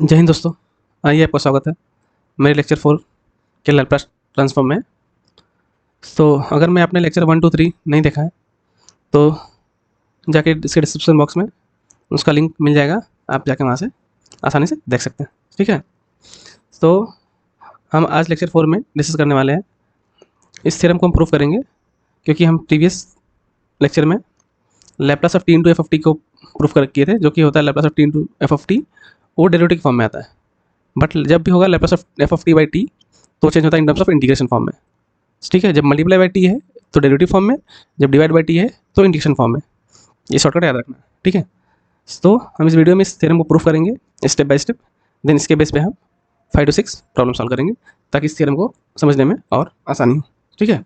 जय हिंद दोस्तों। आइए, आपका स्वागत है मेरे लेक्चर 4 के लैप्लास ट्रांसफॉर्म में। तो अगर मैं आपने लेक्चर 1 2 3 नहीं देखा है तो जाके इसके डिस्क्रिप्शन बॉक्स में उसका लिंक मिल जाएगा, आप जाके वहाँ से आसानी से देख सकते हैं। ठीक है, तो हम आज लेक्चर 4 में डिस्कस करने वाले हैं। इस थ्योरम को हम प्रूव करेंगे क्योंकि हम प्रीवियस लेक्चर में Laplace of T into F of T को प्रूफ कर किए थे, जो कि होता है Laplace of T into F of T, वो डेरिवेटिव फॉर्म में आता है। बट जब भी होगा Laplace of f of t by t तो चेंज होता है in terms of integration form में। ठीक है, जब मल्टीप्लाई बाई टी है तो डेरिवेटिव फॉर्म में, जब डिवाइड बाई टी है तो इंटीग्रेशन फॉर्म में। ये शॉर्टकट याद रखना। ठीक है, तो हम इस वीडियो में इस थ्योरम को प्रूफ करेंगे स्टेप बाय स्टेप। देन इसके बेस पे हम 5 to 6 प्रॉब्लम सॉल्व करेंगे ताकि इस थ्योरम को समझने में और आसानी हो। ठीक है,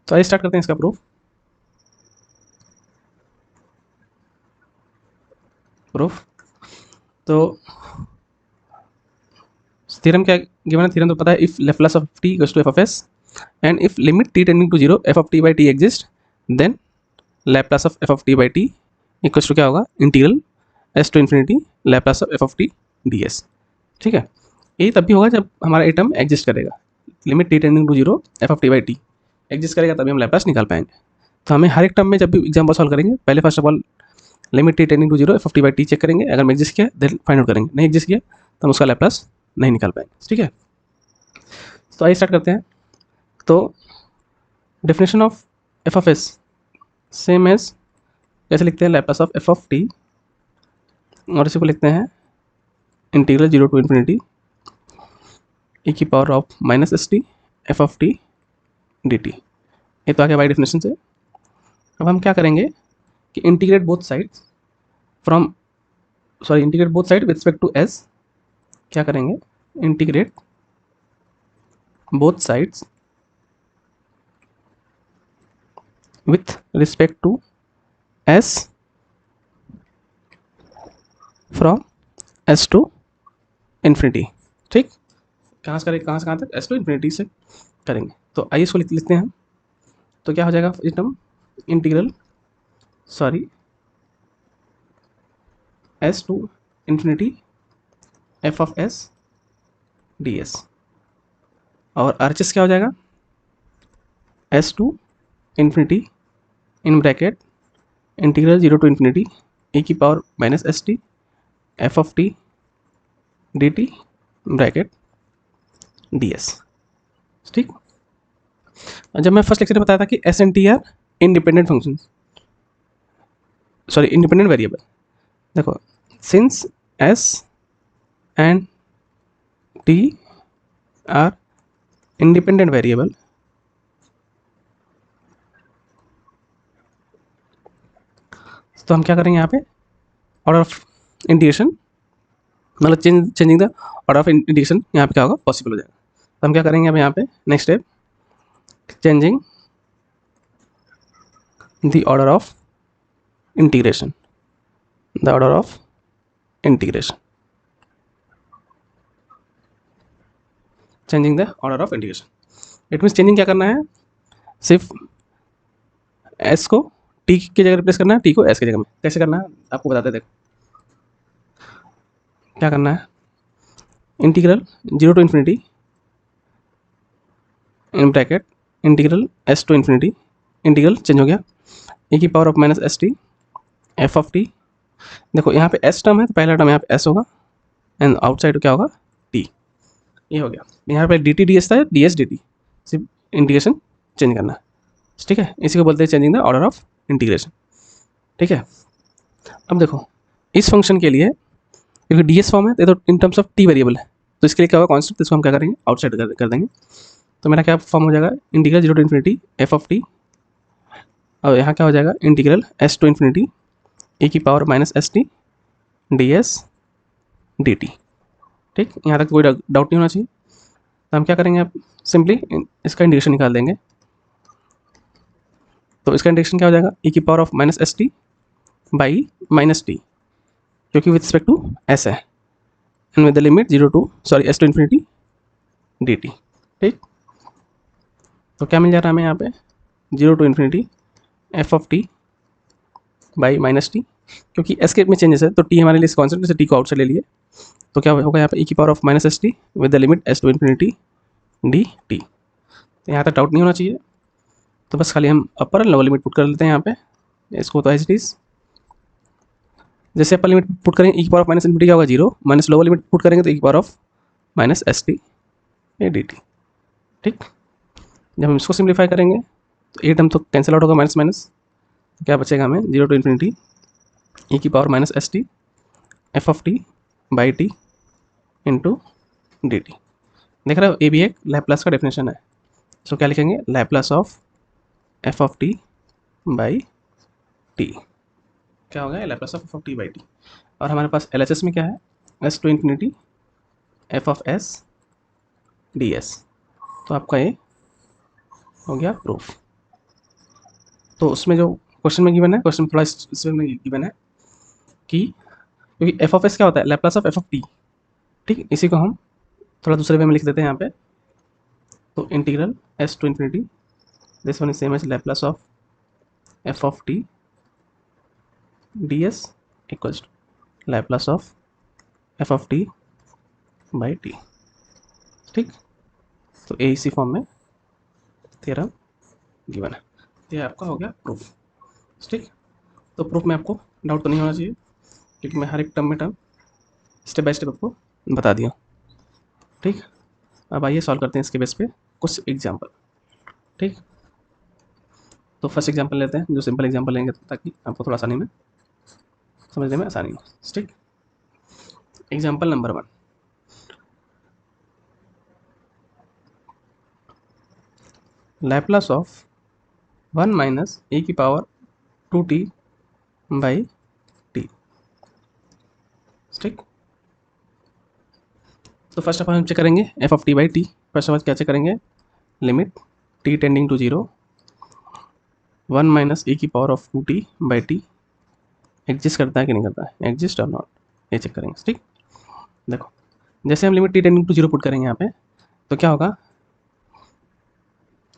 तो आइए स्टार्ट करते हैं इसका प्रूफ। तो थ्योरम क्या गिवन है? थ्योरम तो पता है, if Laplace of t equals to f of s and if limit t tending to 0 f of t by t exist, then Laplace of f of t by t equals to क्या होगा? Integral s to infinity Laplace of f of t d s. ठीक है, ये तब भी होगा जब हमारा ए टर्म एग्जिस्ट करेगा। Limit t tending to 0 f of t by t exist करेगा, तभी हम लैप्लास निकाल पाएंगे। तो हमें हर एक टर्म में जब भी एग्जाम्पल सॉल्व करेंगे, पहले first of all limit t tending to 0 f of t by t check करेंगे। अगर मैं एग्जिस्ट किया देन फाइंड आउट करेंगे, नहीं एग्जिस्ट किया तो हम उसका लैप्लास नहीं निकाल पाएंगे। ठीक है, तो आइए स्टार्ट करते हैं। तो definition of f of s same as कैसे लिखते हैं? Laplace of f of t, और इसी को लिखते हैं इंटीग्रल 0 टू इन्फिनिटी e की power of minus s t f of t d t. ये तो आ गया बाई डेफिनेशन से। अब हम क्या करेंगे कि integrate both sides from integrate both side with respect to s. क्या करेंगे? Integrate both sides with respect to s from s to infinity. ठीक, कहाँ से करें? कहाँ से कहाँ तक? एस टू इन्फिनिटी से करेंगे। तो आइए इसको लिखते हैं हम। तो क्या हो जाएगा इस term? Integral s to infinity f of s d s, और आर एच एस क्या हो जाएगा? S to infinity in bracket integral 0 to infinity e की power minus s t f of t d t bracket d s. ठीक, जब मैं first lecture में बताया था कि s and t are independent function, independent variable. देखो, since s and t are independent variable, तो हम क्या करेंगे यहाँ पे? ऑर्डर ऑफ इंटीग्रेशन, मतलब changing the order of integration यहाँ पे क्या होगा? पॉसिबल हो जाएगा। तो हम क्या करेंगे अब यहाँ पे? Next step, changing the order of integration, changing the order of integration. It means changing क्या करना है? सिर्फ एस को टी की जगह रिप्लेस करना है, टी को एस की जगह में। कैसे करना है आपको बताते हैं। देखो क्या करना है? Integral 0 to infinity in bracket integral s to infinity, integral change हो गया e की power of minus s t f of t. देखो यहाँ पे एस टर्म है तो पहला टर्म यहाँ पे एस होगा एंड आउटसाइड क्या होगा? टी। ये हो गया। यहाँ पे डी टी डी एस था, डी एस डी टी, सिर्फ इंटीग्रेशन चेंज करना है। ठीक है, इसी को बोलते हैं changing the order of integration. ठीक है, अब देखो इस फंक्शन के लिए क्योंकि डी एस फॉर्म है तो in terms of T variable है, तो इसके लिए क्या होगा? कॉन्स्टेंट, इसको हम क्या करेंगे? आउटसाइड कर देंगे। तो मेरा क्या फॉर्म हो जाएगा? Integral 0 to infinity f of t, और यहाँ क्या हो जाएगा? Integral s to infinity a की power minus s t d s d t. ठीक, यहाँ तक कोई डाउट नहीं होना चाहिए। तो हम क्या करेंगे? अब सिंपली इसका इंटीग्रेशन निकाल देंगे। तो इसका इंटीग्रेशन क्या हो जाएगा? e की power of minus s t by minus t, क्योंकि विथ रिस्पेक्ट टू एस है, and with the limit 0 to s to infinity d t. ठीक, तो क्या मिल जा रहा है हमें यहाँ पे? 0 to infinity f of t by minus t, क्योंकि एस के में चेंजेस है तो टी हमारे लिए कॉन्स्टेंट, जैसे टी को आउटसाइड ले लिए तो क्या होगा यहाँ पे e की power of minus s t with the limit s to infinity d t. तो यहाँ तक डाउट नहीं होना चाहिए। तो बस खाली हम अपर लोअर लिमिट पुट कर लेते हैं यहाँ पे, इसको तो एज इट इज। जैसे अपर लिमिट पुट करेंगे ई की पावर ऑफ माइनस इन्फिनिटी क्या होगा 0, माइनस लोअर लिमिट पुट करेंगे तो ई की power of minus s T A D t. ठीक, जब हम इसको सिंप्लीफाई करेंगे तो ए टर्म तो कैंसिल आउट होगा, माइनस माइनस, क्या बचेगा हमें 0 टू इन्फिनिटी ई की power minus s t f of t by T into D T. देख रहे हो, ए भी एक लैप्लास का डेफिनेशन है। तो क्या लिखेंगे, Laplace of f of t by t. क्या होगा, Laplace of f of t by t. और हमारे पास एल एच एस में क्या है, s to infinity f of s d s. तो आपका ये हो गया प्रूफ। तो उसमें जो क्वेश्चन में गिवन है, क्वेश्चन थोड़ा इसमें गिवन है कि क्योंकि एफ ऑफ एस क्या होता है, Laplace of f of T. ठीक, इसी को हम थोड़ा दूसरे वे में लिख देते हैं यहाँ पे। तो integral s to infinity this one is same as Laplace of f of t d s equals to Laplace of f of t by t. ठीक, तो ए इसी फॉर्म में थ्योरम गिवन है। ये आपका हो गया प्रूफ। ठीक, तो प्रूफ में आपको डाउट तो नहीं होना चाहिए क्योंकि मैं हर एक टर्म में टर्म स्टेप बाय स्टेप आपको बता दिया। ठीक, अब आइए सॉल्व करते हैं इसके बेस पे कुछ एग्जाम्पल। ठीक, तो फर्स्ट एग्जाम्पल लेते हैं, जो सिंपल एग्जाम्पल लेंगे ताकि आपको थोड़ा आसानी में समझने में आसानी हो। ठीक, example number 1, Laplace of 1 minus a की पावर 2t बाई टी। ठीक, तो फर्स्ट ऑफ ऑल हम चेक करेंगे f of t by t. First of all क्या चेक करेंगे, limit t tending to 0 1 minus a की power of 2t by t exist करता है कि नहीं करता है, एग्जिस्ट और नॉट, ये चेक करेंगे। ठीक, देखो जैसे हम limit t tending to 0 put करेंगे यहाँ पे तो क्या होगा,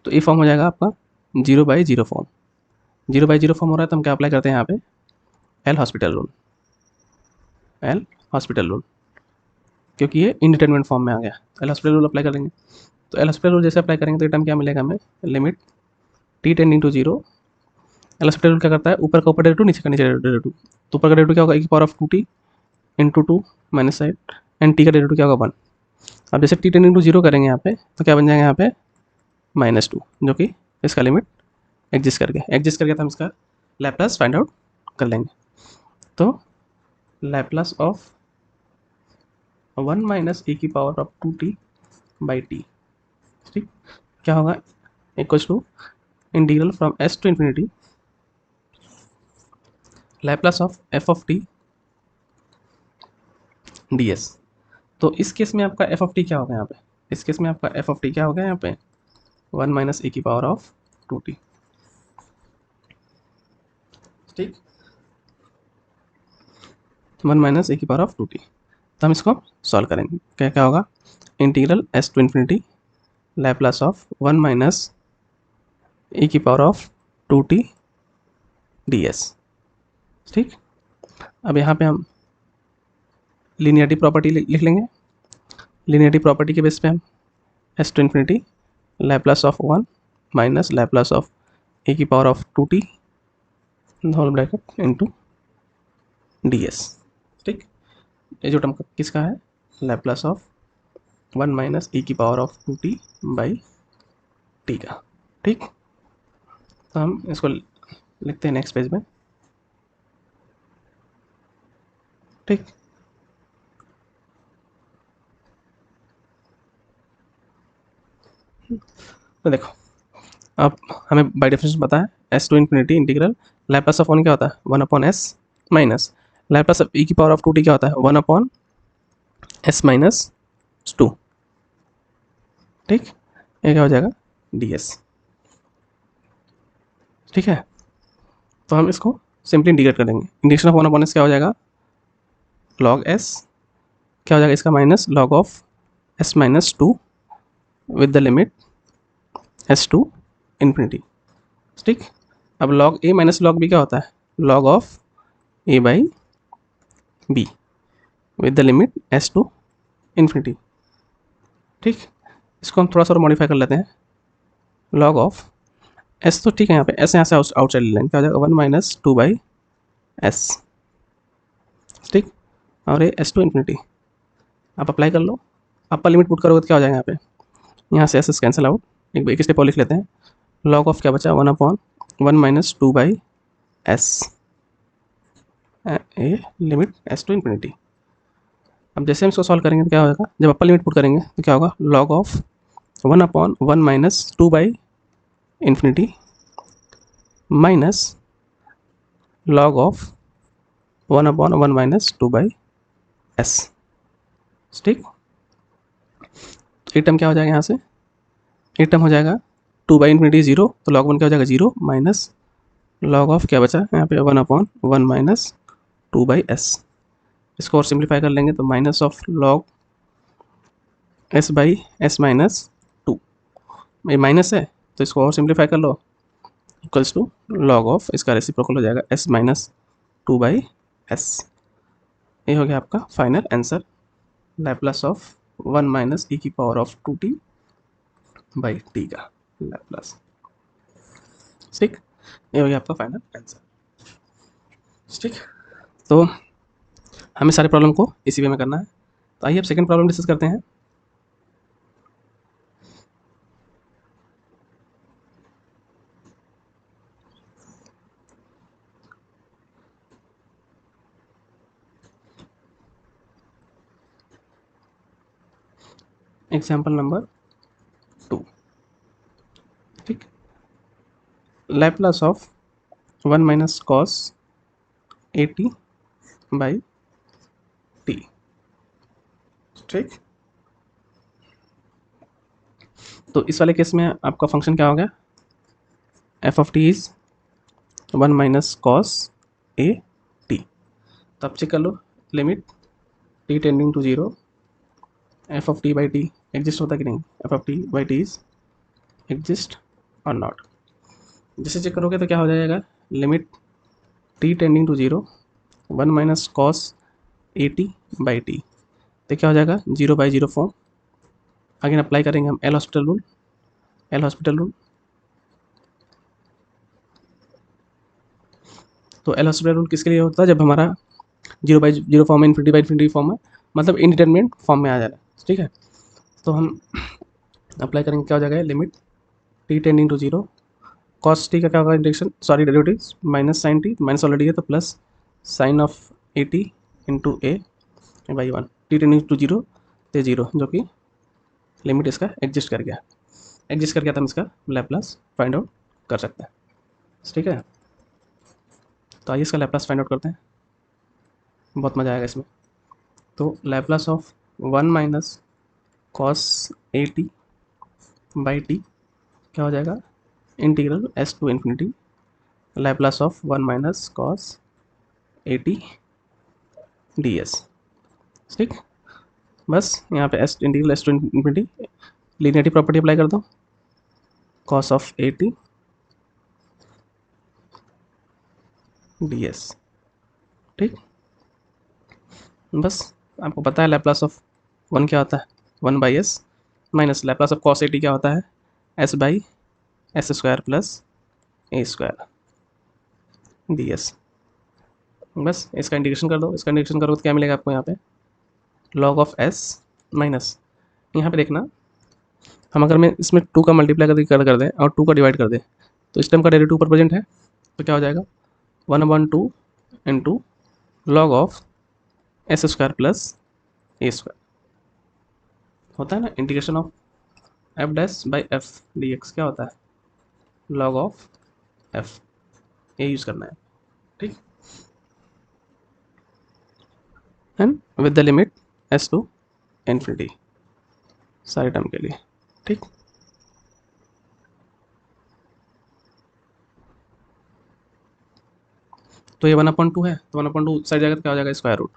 तो ये फॉर्म हो जाएगा आपका 0 बाई 0 फॉर्म। 0 बाई 0 फॉर्म हो रहा है तो हम क्या अप्लाई करते हैं यहाँ पे, L hospital rule. L hospital rule क्योंकि ये इंडिटरमिनेट फॉर्म में आ गया, एल हॉस्पिटल रूल अप्लाई करेंगे। तो एल हॉस्पिटल रूल जैसे अप्लाई करेंगे तो ये टर्म क्या मिलेगा हमें, limit t tending to 0। L'Hospital rule क्या करता है, ऊपर का ऊपर डेरिवेटिव, नीचे का नीचे डेरिवेटिव। तो ऊपर का डेरिवेटिव क्या होगा, e की power of 2t into 2 minus side and T का डेरिवेटिव क्या होगा 1। अब जैसे टी टेंडिंग टू 0 करेंगे यहाँ पे तो क्या बन जाएगा यहाँ पे -2, जो कि इसका लिमिट एग्जिस्ट करके तो हम इसका लैप्लास फाइंड आउट कर लेंगे। तो लैप्लास ऑफ 1 माइनस ए की power of 2t by t. ठीक, क्या होगा, equals to integral from s to infinity Laplace of f of t d s. तो इस केस में आपका एफ ऑफ टी क्या होगा यहाँ पे, इस केस में आपका एफ ऑफ टी क्या होगा यहाँ पे 1 माइनस ए की पावर ऑफ 2t। ठीक, 1 माइनस ए की पावर ऑफ 2t। तो हम इसको सॉल्व करेंगे, क्या क्या होगा, integral s to infinity Laplace of 1 minus a की power of 2t D s. ठीक, अब यहाँ पे हम लीनियरिटी प्रॉपर्टी लिख लेंगे। लीनियरिटी प्रॉपर्टी के बेस पे हम s to infinity Laplace of 1 minus Laplace of a की power of 2t whole bracket into d s. ठीक, ये जो टर्म किसका है, लैप्लास ऑफ 1 माइनस ए की power of 2t by t का। ठीक, तो हम इसको लिखते हैं नेक्स्ट पेज में। ठीक, तो देखो अब हमें बाय डेफिनेशन पता है s to infinity integral Laplace of 1 क्या होता है 1 upon s minus Laplace of e की पावर ऑफ 2t क्या होता है 1 अपॉन एस माइनस 2। ठीक, ये क्या हो जाएगा ds। ठीक है, तो हम इसको सिंपली इंटीग्रेट कर देंगे। इंटीग्रेशन ऑफ 1 अपॉन एस क्या हो जाएगा, log s क्या हो जाएगा इसका minus log of s minus 2 with the limit s to infinity. ठीक, अब log a minus log b क्या होता है, log of a by b with the limit s to infinity. ठीक, इसको हम थोड़ा सा और मॉडिफाई कर लेते हैं। लॉग ऑफ एस तो ठीक है, यहाँ से आउटसाइड ले लेंगे, क्या हो जाएगा 1 माइनस 2 बाई एस। ठीक, और ये एस टू इन्फिनिटी आप अप्लाई कर लो। अपर लिमिट पुट करोगे तो क्या हो जाएगा यहाँ से एस कैंसिल आउट। एक स्टेप और लिख लेते हैं। लॉग ऑफ क्या बचा 1/1 minus 2 by s a limit s to infinity. अब जैसे हम इसको सॉल्व करेंगे तो क्या होगा, जब अपर लिमिट पुट करेंगे तो क्या होगा, log of 1/1 minus 2 by infinity minus log of 1/1 minus 2 by s. ठीक, तो एक टर्म क्या हो जाएगा यहाँ से, एक टर्म हो जाएगा 2 बाई इन्फिनिटी 0, तो लॉग 1 क्या हो जाएगा 0 माइनस लॉग ऑफ क्या बचा यहाँ पे 1/1 माइनस 2 बाई एस। इसको और सिंप्लीफाई कर लेंगे तो minus of log S by S minus 2, ये माइनस है तो इसको और सिंप्लीफाई कर लो, इक्वल्स टू लॉग ऑफ इसका रेसिप्रोकल हो जाएगा एस माइनस 2 बाई एस। ये हो गया आपका final answer, Laplace of 1 minus e की power of 2t by t का लैप्लस। ठीक, ये हो गया आपका फाइनल आंसर। ठीक, तो हमें सारे प्रॉब्लम को इसी वे में करना है। तो आइए अब सेकंड प्रॉब्लम डिस्कस करते हैं। Example number 2। ठीक, Laplace of 1 minus cos a t by t. ठीक, तो इस वाले केस में आपका फंक्शन क्या हो गया, f of t is 1 minus cos a t. तो आप चेक कर लो, limit t tending to 0 f of t by t exist होता कि नहीं, f of t by t is exist और नॉट। जैसे चेक करोगे तो क्या हो जाएगा, limit t tending to 0 1 minus cos a t by t, तो क्या हो जाएगा 0/0 फॉर्म। अगेन अप्लाई करेंगे हम L hospital rule, L hospital rule. तो एल हॉस्पिटल रूल किसके लिए होता है, जब हमारा 0/0 फॉर्म है, इन्फिनिटी फॉर्म है, मतलब इनडिटरमिनेट फॉर्म में आ जा रहा है। ठीक है, तो हम अप्लाई करेंगे, क्या हो जाएगा, limit t tending to 0 cos t का क्या होगा integration, sorry derivative minus sine t, minus already है तो plus sine of a t into a by 1 t tending to 0 से 0, जो कि लिमिट इसका एग्जिस्ट कर गया, एग्जिस्ट कर गया तो हम इसका लैप्लास फाइंड आउट कर सकते हैं। ठीक है, तो आइए इसका लैप्लास फाइंड आउट करते हैं, बहुत मज़ा आएगा इसमें। तो Laplace of 1 minus cos a t by t क्या हो जाएगा, integral s to infinity Laplace of 1 minus cos a t d s. ठीक, बस यहाँ पे s integral s to infinity linearity property apply कर दो, cos of a t d s. ठीक, बस आपको पता है लैप्लास ऑफ 1 क्या होता है, 1/s minus Laplace of cos a T क्या होता है, s/s square plus a square D S. बस इसका इंटीग्रेशन कर दो, इसका इंटीग्रेशन करो तो क्या मिलेगा आपको यहाँ पे, लॉग ऑफ एस माइनस, यहाँ पे देखना हम अगर मैं इसमें 2 का मल्टीप्लाई कर दें और 2 का डिवाइड कर दें तो इस टर्म का डेरिवेटिव ऊपर प्रेजेंट है, तो क्या हो जाएगा 1/2 into log of s square plus a square, होता है ना integration of f dash by f d x, क्या होता है लॉग ऑफ एफ, ये यूज़ करना है। ठीक, and with the limit s to infinity सारे टर्म के लिए। ठीक, तो ये 1/2 है, तो 1/2 सारी जगह क्या हो जाएगा स्क्वायर रूट,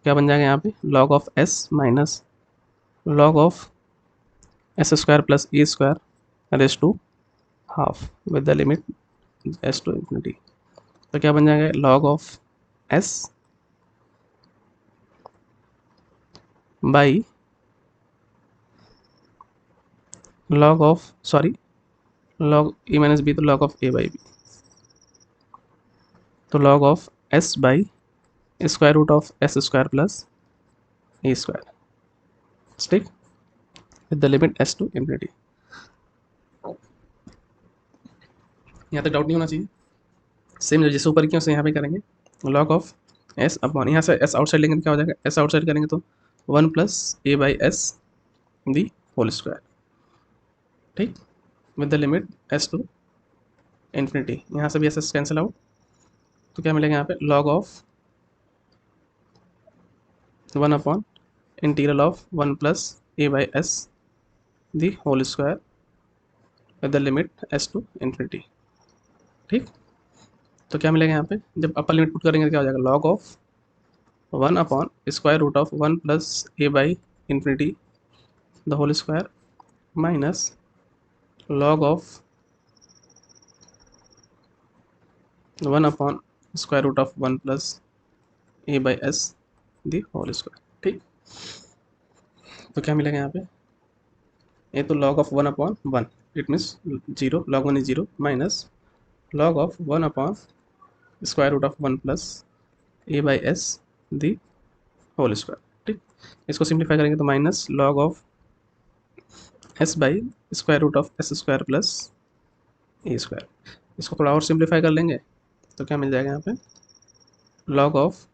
क्या बन जाएगा यहाँ पे log of s minus log of s square plus a square raise to half with the limit s to infinity, तो क्या बन जाएगा log of s by log of log a minus b, तो log of a by b, तो log of s by square root of s square plus a square, ठीक, with the limit s to infinity. यहाँ तक doubt नहीं होना चाहिए। Same जैसे ऊपर किया उसे यहाँ पे करेंगे, लॉग ऑफ एस अपॉन, यहाँ से एस आउटसाइड लेंगे तो क्या हो जाएगा, एस आउटसाइड करेंगे तो 1 plus a by s the whole square, ठीक, with the limit s to infinity. यहाँ से भी एस एस कैंसिल आउट, तो क्या मिलेगा यहाँ पे, log of 1 upon integral of 1 plus a by s the whole square with the limit s to infinity, ठीक। तो क्या मिलेगा यहाँ पे, जब अपर लिमिट पुट करेंगे तो क्या हो जाएगा, log of 1 upon square root of 1 plus a by infinity the whole square minus log of 1 upon square root of 1 plus a by s the whole square, ठीक। तो क्या मिलेगा यहाँ पे, ये तो log of 1 upon 1, it means 0, log 1 is 0 minus log of 1 upon square root of 1 plus a by s the whole square, ठीक। इसको सिंप्लीफाई करेंगे तो minus log of s by square root of s square plus a square. इसको थोड़ा और simplify कर लेंगे तो क्या मिल जाएगा यहाँ पे, log of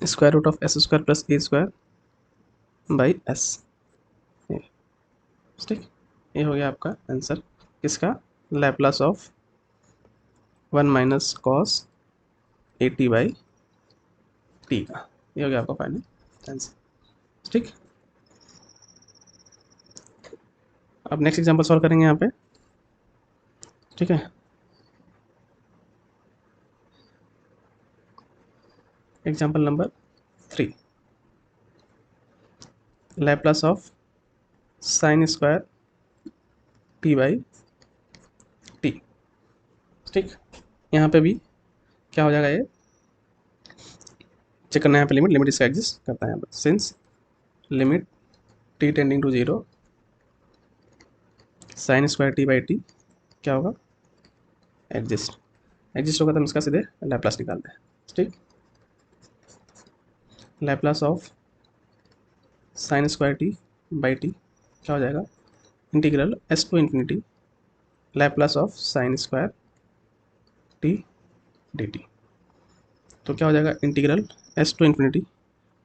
square root of s square plus a square by s, ठीक। ये हो गया आपका आंसर किसका, Laplace of 1 minus cos a t by t का। ये हो गया आपका फाइनल आंसर, ठीक। अब नेक्स्ट एग्जांपल सॉल्व करेंगे यहाँ पे, ठीक है। Example number 3, Laplace of sine square t by t, ठीक। यहाँ पे भी क्या हो जाएगा, ये चेक करना है यहाँ पे, लिमिट इसका एग्जिस्ट करता है यहाँ पर, since limit t tending to 0 sine square t by t क्या होगा, एग्जिस्ट होगा, तो हम इसका सीधे लैप्लास निकालते हैं, ठीक। Laplace of sine square t by t क्या हो जाएगा, integral s to infinity Laplace of sine square t d t. तो क्या हो जाएगा, integral s to infinity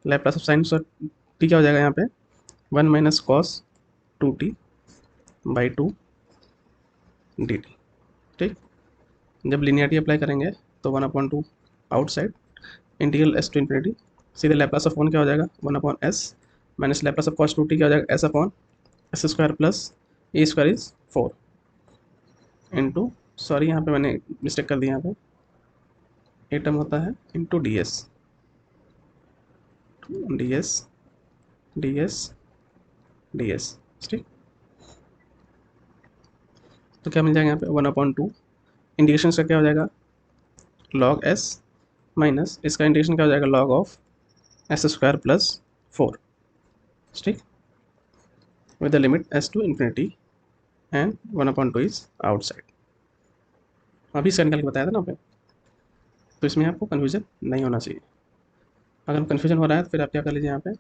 Laplace of sine square t क्या हो जाएगा यहाँ पे, 1 minus cos 2t by 2 d t, ठीक। जब लिनियरिटी अप्लाई करेंगे तो 1/2 outside integral s to infinity, सीधे लैप्लास ऑफ 1 क्या हो जाएगा, 1 upon s minus Laplace of cos 2t क्या हो जाएगा, S upon S square plus a square is 4 into, sorry यहाँ पे मैंने मिस्टेक कर दी, यहाँ पे ए टर्म होता है into d s d s d s d s, ठीक। तो क्या मिल जाएगा यहाँ पे, 1/2 इंटीग्रेशन का क्या हो जाएगा, लॉग एस माइनस इसका इंटीग्रेशन क्या हो जाएगा, log of s square plus 4, ठीक, with the limit s to infinity and 1/2 is outside। अभी इसका निकाल के बताया था ना आपने, तो इसमें आपको कन्फ्यूजन नहीं होना चाहिए। अगर कन्फ्यूजन हो रहा है तो फिर आप क्या कर लीजिए, यहाँ पे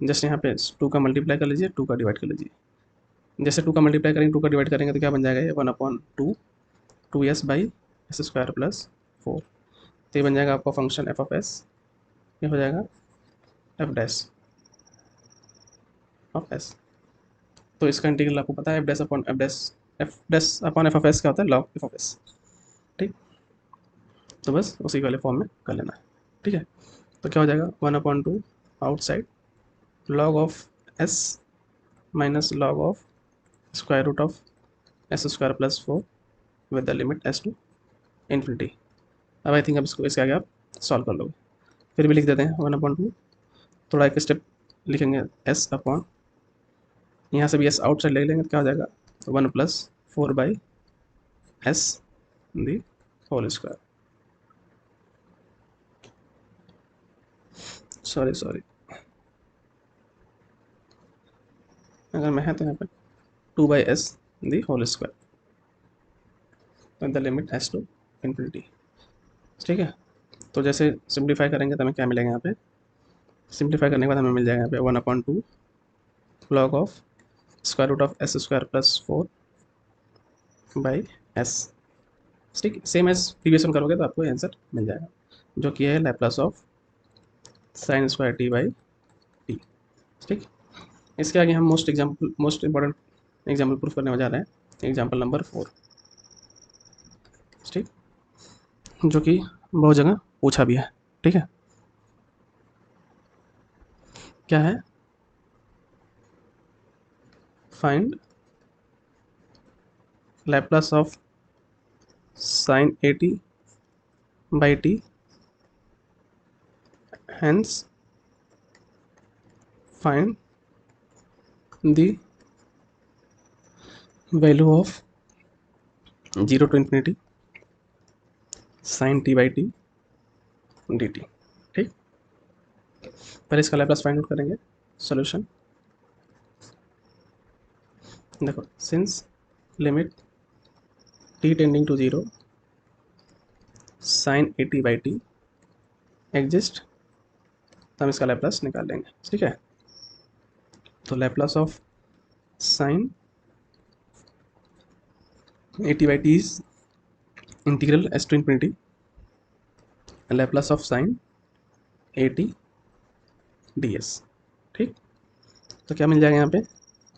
जस्ट यहाँ पे 2 का मल्टीप्लाई कर लीजिए, 2 का डिवाइड कर लीजिए। जैसे 2 का मल्टीप्लाई करेंगे, 2 का डिवाइड करेंगे तो क्या बन जाएगा, ये 1/2 2s by S square plus 4, तो ये बन जाएगा आपका फंक्शन एफ ऑफ एस, ये हो जाएगा एफ डैश ऑफ एस। तो इसका इंटीग्रल आपको पता है, F dash upon F of S क्या होता है, लॉग एफ ऑफ एस, ठीक। तो बस उसी वाले फॉर्म में कर लेना है, ठीक है। तो क्या हो जाएगा, 1/2 outside log of s minus log of square root of s square plus 4 with the limit s to infinity. अब आई थिंक अब इसके आगे आप सॉल्व कर लोगे। फिर भी लिख देते हैं 1/2, थोड़ा एक स्टेप लिखेंगे एस अपॉन, यहाँ से भी एस आउटसाइड ले लेंगे तो क्या हो जाएगा, 1 plus 4 by s the whole square, sorry अगर में है तो यहाँ पे 2/s दी होल स्क्वायर, तो the limit s to infinity. ठीक है, तो जैसे सिंप्लीफाई करेंगे तो हमें क्या मिलेगा यहाँ पे, सिंप्लीफाई करने के बाद हमें मिल जाएगा यहाँ पे 1/2 log of square root of s square plus 4/s। ठीक, सेम एज प्रीवियस वन करोगे तो आपको आंसर मिल जाएगा, जो कि है Laplace of sine square t/t। ठीक, इसके आगे हम मोस्ट इंपॉर्टेंट एग्जाम्पल प्रूफ करने जा रहे हैं, एग्जाम्पल नंबर 4। ठीक, जो कि बहुत जगह पूछा भी है। ठीक है, क्या है, find Laplace of sine at/t, hence find the value of 0 to infinity sin t/t dt। ठीक, पहले इसका लैप्लास फाइंड आउट करेंगे। सॉल्यूशन देखो, since limit t tending to 0 sin at/t exist, तो हम इसका लैप्लास निकाल लेंगे। ठीक है, तो Laplace of sine at/t is integral s to infinity Laplace of sine at ds। ठीक, तो क्या मिल जाएगा यहाँ पे,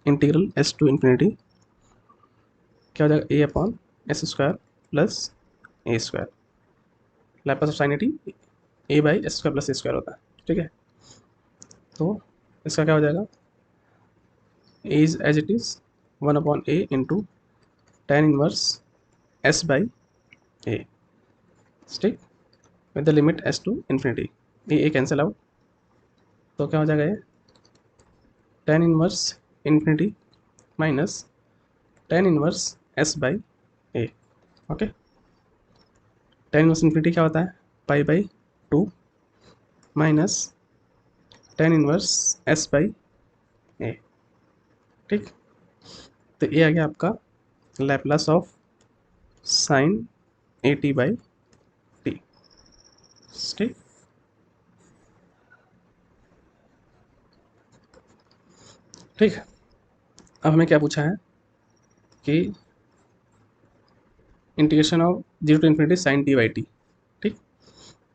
इंटीग्रल s टू इन्फिनिटी क्या हो जाएगा, a/s² plus a², Laplace of sine at a/s² plus a² होता है। ठीक है, तो इसका क्या हो जाएगा, a is as it is 1/a into tan inverse s/a। ठीक, with the limit s to infinity, ये कैंसिल आउट, तो क्या हो जाएगा, ये tan inverse infinity minus tan inverse s/a। Okay, tan inverse infinity क्या होता है, π/2 माइनस tan इनवर्स s/a। ठीक, तो ये आ गया आपका लैप्लास ऑफ साइन at/t। ठीक, ठीक, अब हमें क्या पूछा है कि integration of 0 to infinity sine t/t। ठीक,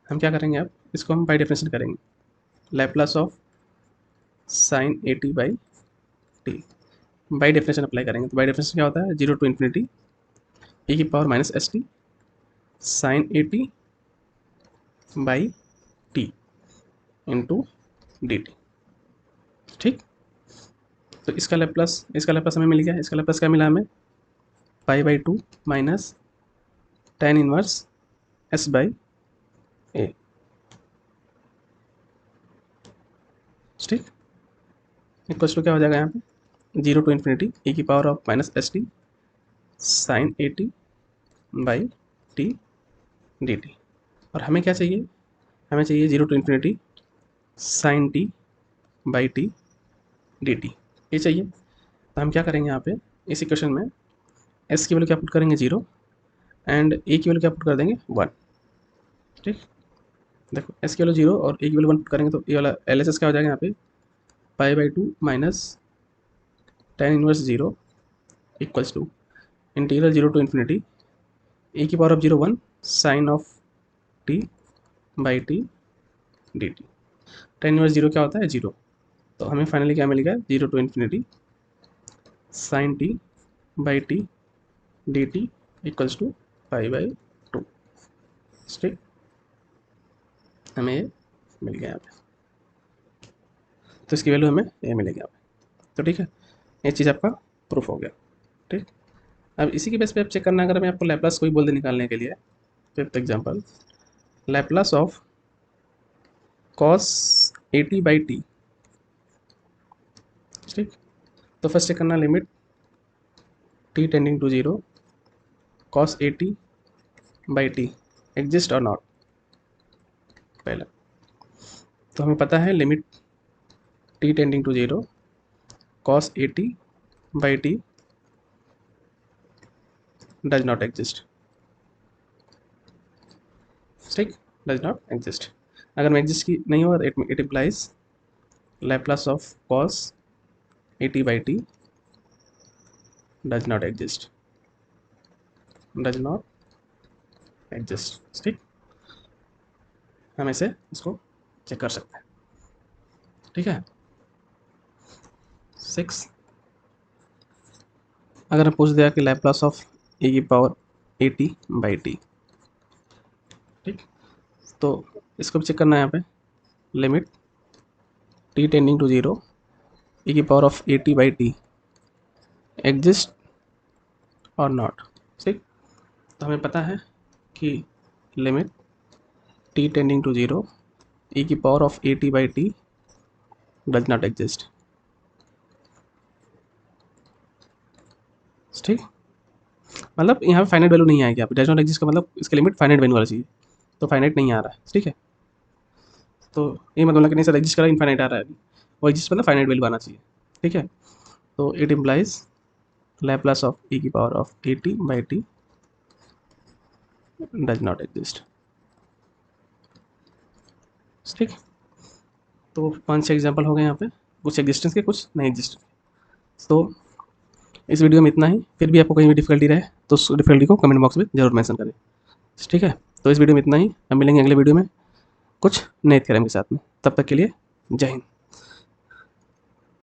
हम क्या करेंगे, अब इसको हम बाई डेफिनेशन करेंगे, Laplace of sine at/t by definition apply करेंगे। तो बाई डेफिनेशन क्या होता है, 0 to infinity e⁻st sine at/t into dt। ठीक, तो इसका लैप्लास हमें मिल गया, इसका लैप्लास क्या मिला हमें, π/2 माइनस tan इनवर्स s/a। ठीक, इक्वल्स टू क्या हो जाएगा यहाँ पे, 0 to infinity e⁻ sine at/t dt। और हमें क्या चाहिए, हमें चाहिए 0 to infinity sine t/t dt, ये चाहिए। तो हम क्या करेंगे यहाँ पे, इस इक्वेशन में s की वैल्यू क्या पुट करेंगे 0 एंड a की वैल्यू क्या पुट कर देंगे 1। ठीक, देखो s की वैल्यू 0 और a की वैल्यू 1 पुट करेंगे तो ये वाला LHS क्या हो जाएगा यहाँ पे, π/2 minus tan inverse 0 equals to integral 0 to infinity e⁻(0) 1 sine of t/t dt। tan inverse 0 क्या होता है, 0, तो हमें फाइनली क्या मिलेगा, 0 to infinity sine t/t dt equals to π/2। ठीक, हमें ये मिल गया यहाँ पे, तो इसकी वैल्यू हमें ये मिलेगी यहाँ पे। तो ठीक है, ये चीज़ आपका प्रूफ हो गया। ठीक, अब इसी के बेस पे आप चेक करना, अगर मैं आपको लैप्लास कोई बोल दे निकालने के लिए, fifth example, Laplace of cos at/t। ठीक, तो फर्स्ट चेक करना, limit t tending to 0 cos at/t exist और नॉट। पहला तो हमें पता है limit t tending to 0 cos at by t does not exist, ठीक, डज नॉट एग्जिस्ट। अगर मैं एग्जिस्ट की नहीं होगा तो it implies Laplace of cos at by t does not exist, does not exist, ठीक। हम ऐसे इसको चेक कर सकते हैं, ठीक है। 6, अगर पूछ दिया कि लैप्लास ऑफ e की पावर at बाई टी, ठीक, तो इसको भी चेक करना है यहाँ पे, limit t tending to 0 e की power of at by t exist और नॉट, ठीक। तो हमें पता है कि limit t tending to 0 e की power of at by t does not exist, ठीक। मतलब यहाँ पे फाइनाइट वैल्यू नहीं आएगी, आप डज नॉट एग्जिस्ट का मतलब इसका लिमिट फाइनाइट वैल्यू वाला चाहिए, तो फाइनाइट नहीं आ रहा है, ठीक है। तो ये मतलब कि नहीं सर एग्जिस्ट करा इनफाइनाइट आ रहा है अभी, वो एग्जिस्ट मतलब फाइनाइट वैल्यू आना चाहिए, ठीक है। तो it implies Laplace of e की power of at by t does not exist, ठीक। तो 5-6 एग्जाम्पल हो गए यहाँ पे, कुछ एग्जिस्टेंस के, कुछ नहीं एग्जिस्ट। तो इस वीडियो में इतना ही, फिर भी आपको कहीं भी डिफिकल्टी रहे तो उस डिफिकल्टी को कमेंट बॉक्स में जरूर मेंशन करें, ठीक है। तो इस वीडियो में इतना ही, हम मिलेंगे अगले वीडियो में कुछ नए थ्योरम के साथ में, तब तक के लिए जय हिंद।